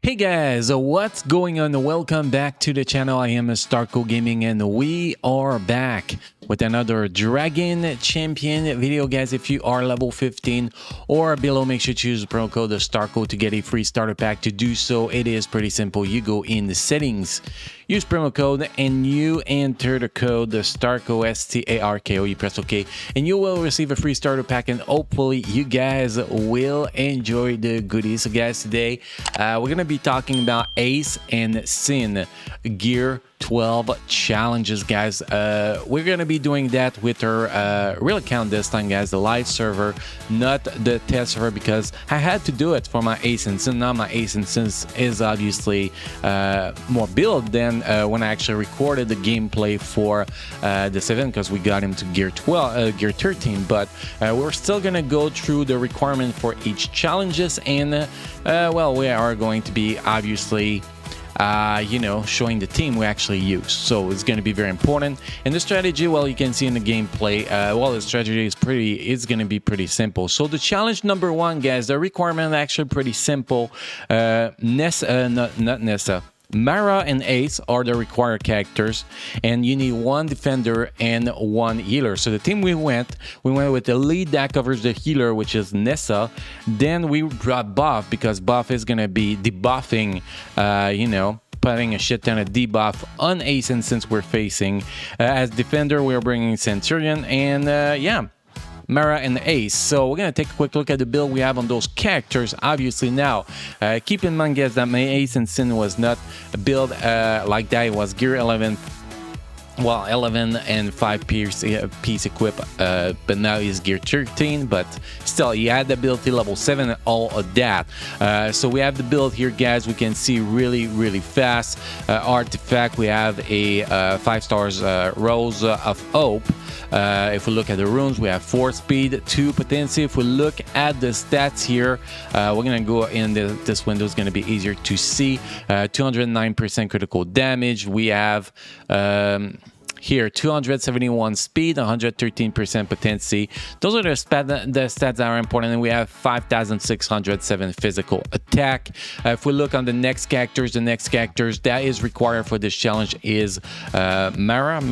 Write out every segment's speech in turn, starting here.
Hey guys, what's going on? Welcome back to the channel. I am Starco Gaming and we are back with another Dragon Champion video. Guys, if you are level 15 or below, make sure to use the promo code Starco to get a free starter pack. To do so, it is pretty simple. You go in the settings, use promo code, and you enter the code Starco, S-T-A-R-K-O. You press OK, and you will receive a free starter pack, and hopefully you guys will enjoy the goodies. So guys, today we're going to be talking about Ace and Sin Gear 12 challenges, guys. We're gonna be doing that with our real account this time, guys, the live server, not the test server, because I had to do it for my Ace and Sin. Now my Ace and Sin is obviously more build than when I actually recorded the gameplay for this event, because we got him to gear 12, gear 13. But we're still gonna go through the requirement for each challenges, and well, we are going to be obviously showing the team we actually use. So it's going to be very important. And the strategy, well, you can see in the gameplay, well, the strategy is going to be pretty simple. So the challenge number one, guys, the requirement is actually pretty simple. Mara and Ace are the required characters, and you need one defender and one healer. So the team we went with the lead that covers the healer, which is Nessa. Then we brought Buff, because Buff is gonna be debuffing, putting a shit ton of debuff on Ace, and since we're facing as defender, we're bringing Centurion, and yeah, Mara and Ace. So we're going to take a quick look at the build we have on those characters. Obviously now, keep in mind, guys, that my Ace and Sin was not a build like that. It was gear 11. Well, 11 and 5 piece equip, but now he's gear 13, but still he had the ability level 7 and all of that. So we have the build here, guys. We can see really fast artifact. We have a 5 stars Rose of Hope. If we look at the runes, we have 4 speed, 2 potency. If we look at the stats here, we're gonna go in this window. Is gonna be easier to see. 209% critical damage. We have here 271 speed, 113% potency. Those are the stats that are important. And we have 5,607 physical attack. If we look on the next characters, that is required for this challenge is Mara.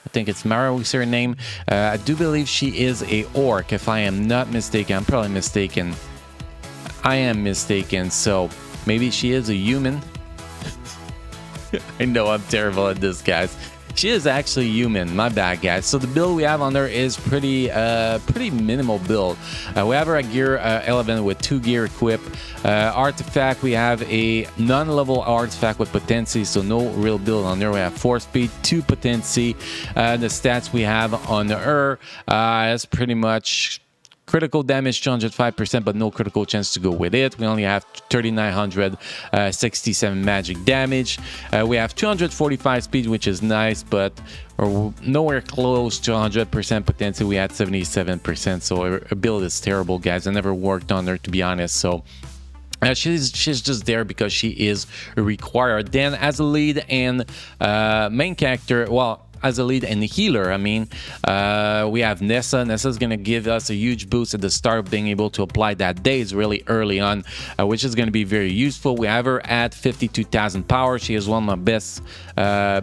I think it's Mara, we say her name. I do believe she is a orc, if I am not mistaken. I'm probably mistaken. I am mistaken, so maybe she is a human. I know I'm terrible at this, guys. She is actually human. My bad, guys. So the build we have on her is pretty minimal build. We have her at gear 11 with 2 gear equip. Artifact, we have a non-level artifact with potency, so no real build on her. We have 4 speed, 2 potency. The stats we have on her is pretty much critical damage 205%, but no critical chance to go with it. We only have 3,967 magic damage. We have 245 speed, which is nice, but we're nowhere close to 100% potency. We had 77%, so our build is terrible, guys. I never worked on her, to be honest. So she's just there because she is required. Then as a lead and main character, well, as a lead and healer, I mean, we have Nessa. Nessa's going to give us a huge boost at the start of being able to apply that daze really early on, which is going to be very useful. We have her at 52,000 power. She is one of my best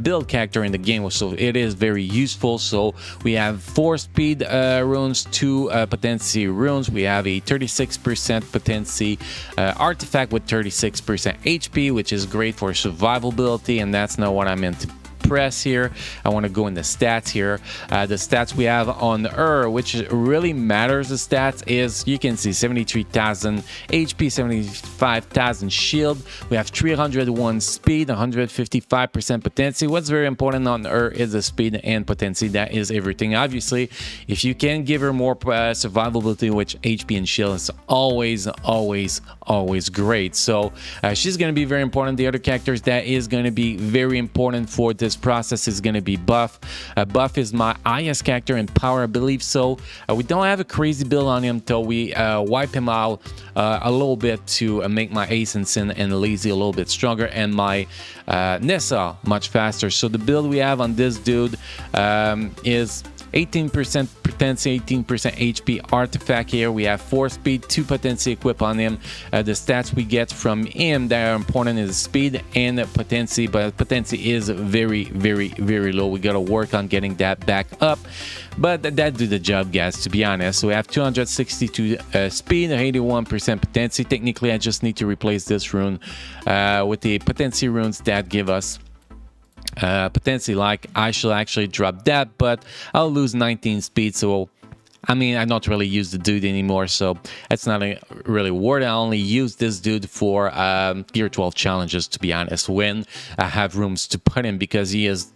build character in the game, so it is very useful. So we have 4 speed runes, 2 potency runes. We have a 36% potency artifact with 36% HP, which is great for survivability, and that's not what I meant to press here. I want to go in the stats here. The stats we have on her, which really matters, the stats is, you can see 73,000 HP, 75,000 shield. We have 301 speed, 155% potency. What's very important on her is the speed and potency. That is everything. Obviously, if you can give her more survivability, which HP and shield is always great. So she's going to be very important. The other characters that is going to be very important for this process is going to be Buff. Buff is my highest character in power, I believe so. We don't have a crazy build on him until we wipe him out a little bit to make my Ace and Sin and Lazy a little bit stronger, and my Nessa much faster. So the build we have on this dude is 18% potency, 18% HP artifact here. We have 4 speed, 2 potency equipped on him. The stats we get from him that are important is speed and potency, but potency is very, very, very low. We gotta work on getting that back up, but that do the job, guys, to be honest. So we have 262 speed, 81% potency. Technically, I just need to replace this rune with the potency runes that give us potency. Like, I should actually drop that, but I'll lose 19 speed, so I mean, I don't really use the dude anymore, so it's not really worth it. I only use this dude for Gear 12 challenges, to be honest, when I have rooms to put him, because he is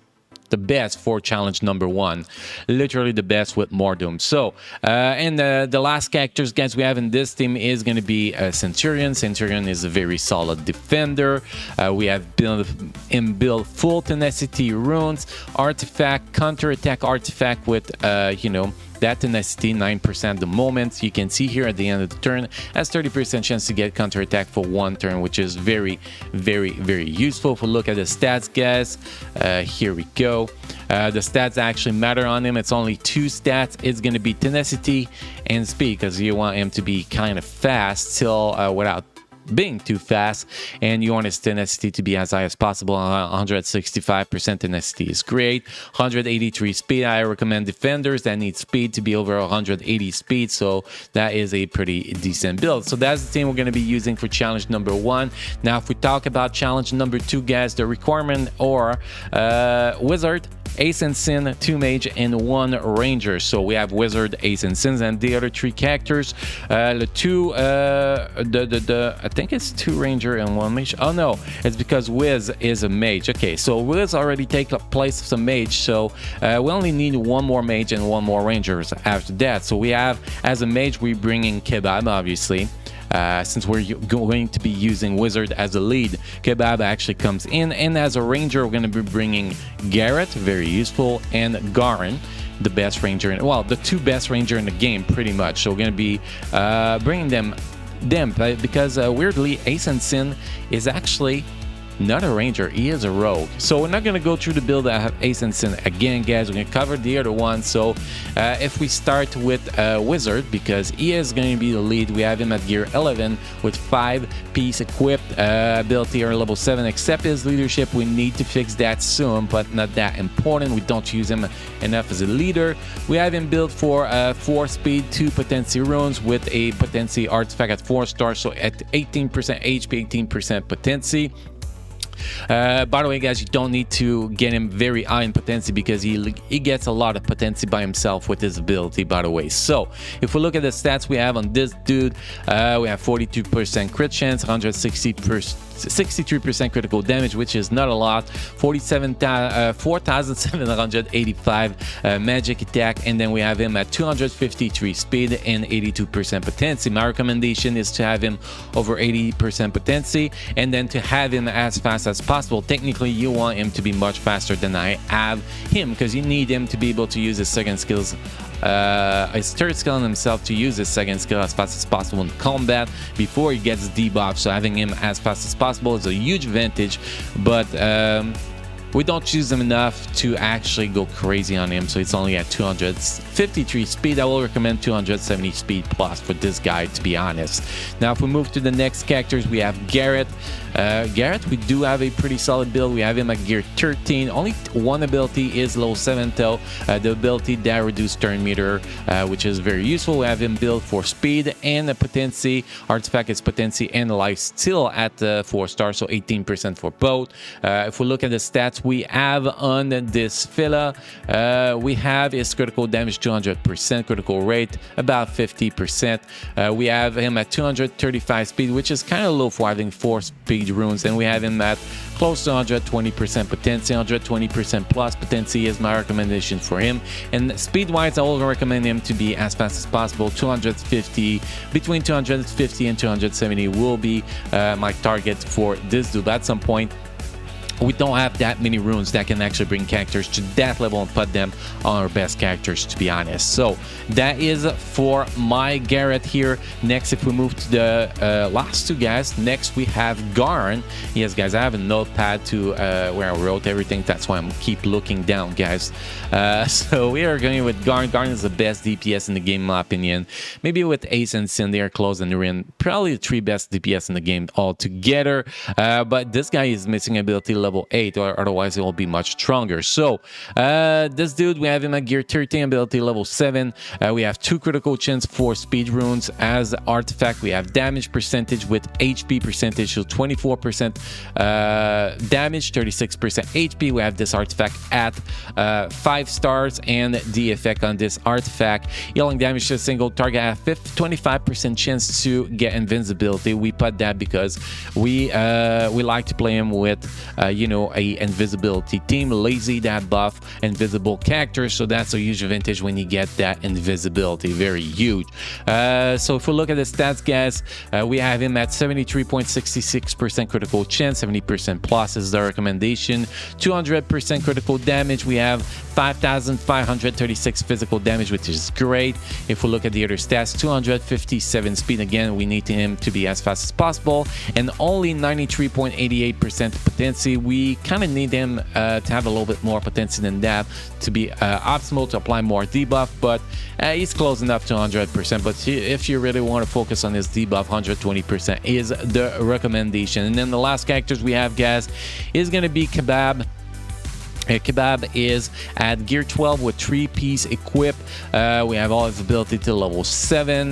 the best for challenge number 1, literally the best with more doom. So and the last characters, guys, we have in this team is going to be Centurion. Centurion is a very solid defender. We have built full tenacity runes, artifact, counter attack artifact with you know, that tenacity 9% the moment. You can see here at the end of the turn has 30% chance to get counter attack for 1 turn, which is very, very, very useful. If we look at the stats, guys, here we go. The stats actually matter on him. It's only 2 stats. It's going to be tenacity and speed, because you want him to be kind of fast still without being too fast, and you want his tenacity to be as high as possible. 165% tenacity is great. 183 speed. I recommend defenders that need speed to be over 180 speed, so that is a pretty decent build. So that's the team we're going to be using for challenge number 1. Now, if we talk about challenge number 2, guys, the requirement or wizard, Ace and Sin, 2 mage, and 1 ranger. So we have wizard, ace, and sins, and the other 3 characters. The 2, I think it's 2 ranger and 1 mage. Oh no, it's because Wiz is a mage. Okay, so Wiz already take up place of some mage, so we only need 1 more mage and 1 more rangers after that. So we have, as a mage, we bring in Kebab, obviously. Since we're going to be using wizard as a lead, Kebab actually comes in, and as a ranger we're going to be bringing Garrett, very useful, and Garen, the best ranger well, the 2 best ranger in the game, pretty much. So we're going to be bringing them because weirdly, Ace and Sin is actually not a ranger, he is a rogue. So we're not going to go through the build that have Ace and Sin again, guys. We're going to cover the other one. So if we start with Wizard, because he is going to be the lead, we have him at gear 11 with 5-piece equipped, ability are level 7, except his leadership. We need to fix that soon, but not that important. We don't use him enough as a leader. We have him built for 4 speed, 2 potency runes with a potency artifact at 4 stars, so at 18% HP, 18% potency. By the way, guys, you don't need to get him very high in potency, because he gets a lot of potency by himself with his ability, by the way. So if we look at the stats we have on this dude, we have 42% crit chance, 63% critical damage, which is not a lot, 4,785 magic attack, and then we have him at 253 speed and 82% potency. My recommendation is to have him over 80% potency, and then to have him as fast as possible. Technically, you want him to be much faster than I have him, because you need him to be able to use his second skills, his third skill on himself, to use his second skill as fast as possible in combat before he gets debuffed. So having him as fast as possible is a huge advantage, but we don't use him enough to actually go crazy on him, so it's only at 253 speed. I will recommend 270 speed plus for this guy, to be honest. Now, if we move to the next characters, we have Garrett. Garrett, we do have a pretty solid build. We have him at gear 13. Only 1 ability is level 7 though, the ability that reduces turn meter, which is very useful. We have him built for speed and potency. Artifact is potency and life still at 4 stars, so 18% for both. If we look at the stats we have on this fella, we have his critical damage 200%, critical rate about 50%. We have him at 235 speed, which is kind of low for having 4 speed runes, and we have him at close to 120% potency. 120% plus potency is my recommendation for him, and speed wise I will recommend him to be as fast as possible. 250, between 250 and 270 will be my target for this dude. At some point we don't have that many runes that can actually bring characters to that level and put them on our best characters, to be honest. So that is for my Garrett here. Next, if we move to the last two guys, next we have Garn. Yes, guys, I have a notepad to where I wrote everything. That's why I'm keep looking down, guys. So we are going with Garn. Garn is the best DPS in the game, in my opinion. Maybe with Ace and Sin, they are close and they're in probably the 3 best DPS in the game altogether. But this guy is missing ability level 8, or otherwise it will be much stronger. So this dude, we have him at gear 13, ability level 7. We have 2 critical chance for speed runes as artifact. We have damage percentage with HP percentage, so 24% damage, 36% HP. We have this artifact at 5 stars, and the effect on this artifact, healing damage to a single target at 25% chance to get invincibility. We put that because we like to play him with you know, a invisibility team, lazy that buff invisible character, so that's a huge advantage when you get that invisibility, very huge. So if we look at the stats, guys, we have him at 73.66% critical chance, 70% plus is the recommendation, 200% critical damage. We have 5,536 physical damage, which is great. If we look at the other stats, 257 speed, again, we need him to be as fast as possible, and only 93.88% potency. We kind of need him to have a little bit more potency than that to be optimal, to apply more debuff, but he's close enough to 100%. But if you really want to focus on his debuff, 120% is the recommendation. And then the last characters we have, guys, is going to be Kebab. Kebab is at gear 12 with 3-piece equip. We have all his ability to level 7.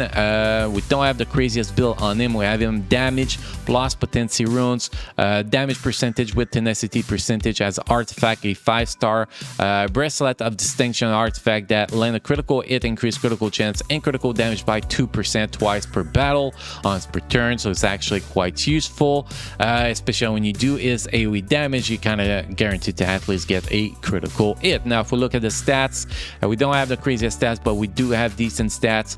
We don't have the craziest build on him. We have him damage plus potency runes, damage percentage with tenacity percentage as artifact, a 5-star bracelet of distinction artifact that land a critical hit, increase critical chance and critical damage by 2% twice per battle once per turn. So it's actually quite useful, especially when you do his AoE damage. You kind of guaranteed to at least get a critical hit. Now, if we look at the stats, we don't have the craziest stats, but we do have decent stats.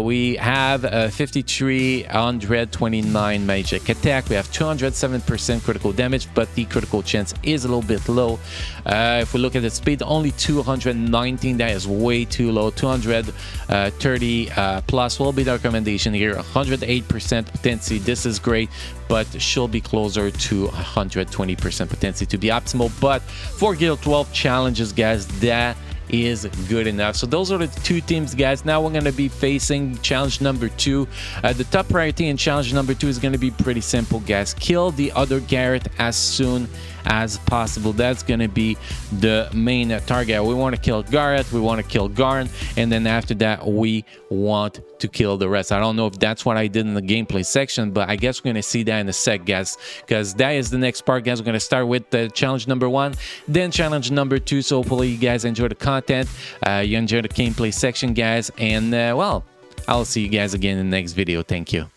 We have 5,329 magic attack. We have 207% critical damage, but the critical chance is a little bit low. If we look at the speed, only 219. That is way too low. 230 plus will be the recommendation here. 108% potency. This is great, but should be closer to 120% potency to be optimal. But for Guild 12 challenges, guys, that is good enough. So those are the 2 teams, guys. Now we're going to be facing challenge number 2. The top priority in challenge number 2 is going to be pretty simple, guys. Kill the other Garrett as soon as possible. That's going to be the main target. We want to kill Garrett, we want to kill Garn, and then after that we want to kill the rest. I don't know if that's what I did in the gameplay section, but I guess we're going to see that in a sec, guys, because that is the next part, guys. We're going to start with the challenge number 1, then challenge number 2. So hopefully you guys enjoy the content, you enjoy the gameplay section, guys, and well, I'll see you guys again in the next video. Thank you.